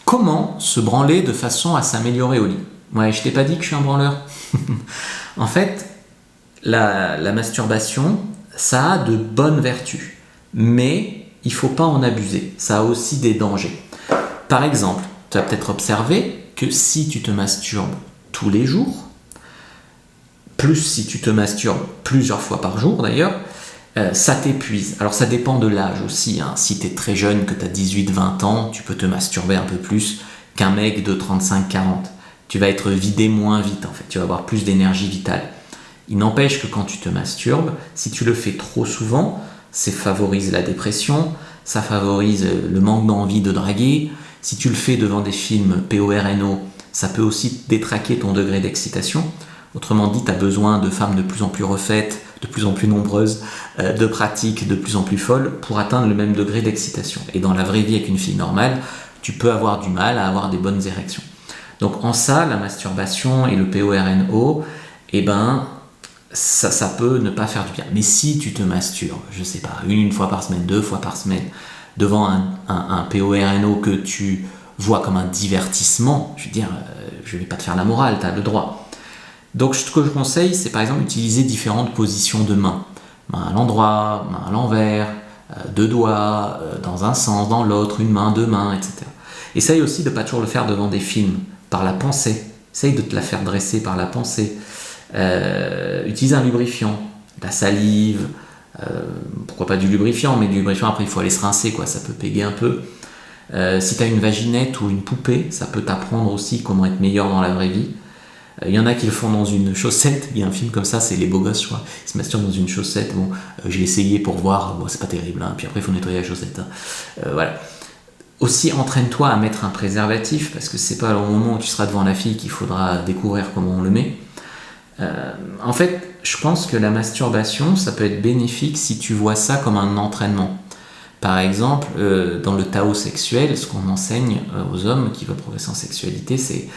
Comment se branler de façon à s'améliorer au lit? Ouais, je t'ai pas dit que je suis un branleur. En fait, la masturbation, ça a de bonnes vertus, mais il faut pas en abuser. Ça a aussi des dangers. Par exemple, tu as peut-être observé que si tu te masturbes tous les jours, plus si tu te masturbes plusieurs fois par jour d'ailleurs, ça t'épuise. Alors ça dépend de l'âge aussi, hein. Si tu es très jeune, que tu as 18-20 ans, tu peux te masturber un peu plus qu'un mec de 35-40. Tu vas être vidé moins vite en fait, tu vas avoir plus d'énergie vitale. Il n'empêche que quand tu te masturbes, si tu le fais trop souvent, ça favorise la dépression, ça favorise le manque d'envie de draguer. Si tu le fais devant des films PORNO, ça peut aussi détraquer ton degré d'excitation. Autrement dit, tu as besoin de femmes de plus en plus refaites, de plus en plus nombreuses, de pratiques de plus en plus folles pour atteindre le même degré d'excitation. Et dans la vraie vie avec une fille normale, tu peux avoir du mal à avoir des bonnes érections. Donc en ça, la masturbation et le PORNO, ça peut ne pas faire du bien. Mais si tu te masturbes, je sais pas, une fois par semaine, 2 fois par semaine, devant un PORNO que tu vois comme un divertissement, je veux dire, je vais pas te faire la morale, tu as le droit. Donc ce que je conseille, c'est par exemple utiliser différentes positions de main. Main à l'endroit, main à l'envers, deux doigts, dans un sens, dans l'autre, une main, deux mains, etc. Essaye aussi de ne pas toujours le faire devant des films, par la pensée. Essaye de te la faire dresser par la pensée. Utilise un lubrifiant, de la salive, pourquoi pas du lubrifiant, mais du lubrifiant après il faut aller se rincer, quoi, ça peut péguer un peu. Si tu as une vaginette ou une poupée, ça peut t'apprendre aussi comment être meilleur dans la vraie vie. Il y en a qui le font dans une chaussette. Il y a un film comme ça, c'est Les Beaux Gosses, je crois. Ils se masturbent dans une chaussette. Bon, j'ai essayé pour voir, bon, c'est pas terrible, hein. Puis après il faut nettoyer la chaussette, hein. Voilà. Aussi, entraîne-toi à mettre un préservatif, parce que c'est pas au moment où tu seras devant la fille qu'il faudra découvrir comment on le met. En fait, je pense que la masturbation, ça peut être bénéfique si tu vois ça comme un entraînement. Par exemple, dans le Tao sexuel, ce qu'on enseigne aux hommes qui veulent progresser en sexualité, c'est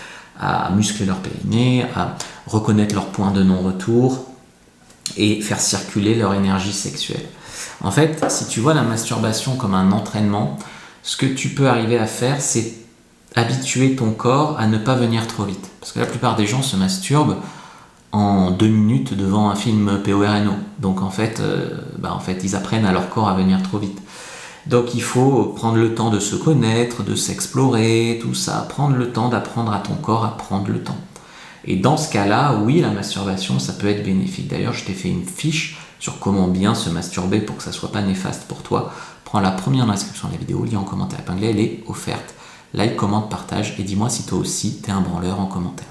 à muscler leur périnée, à reconnaître leur point de non-retour et faire circuler leur énergie sexuelle. En fait, si tu vois la masturbation comme un entraînement, ce que tu peux arriver à faire, c'est habituer ton corps à ne pas venir trop vite. Parce que la plupart des gens se masturbent en 2 minutes devant un film PORNO. Donc en fait, ils apprennent à leur corps à venir trop vite. Donc il faut prendre le temps de se connaître, de s'explorer, tout ça, prendre le temps d'apprendre à ton corps à prendre le temps. Et dans ce cas-là, oui, la masturbation, ça peut être bénéfique. D'ailleurs, je t'ai fait une fiche sur comment bien se masturber pour que ça ne soit pas néfaste pour toi. Prends la première dans la description de la vidéo, lien en commentaire épinglé, elle est offerte. Like, commente, partage et dis-moi si toi aussi t'es un branleur en commentaire.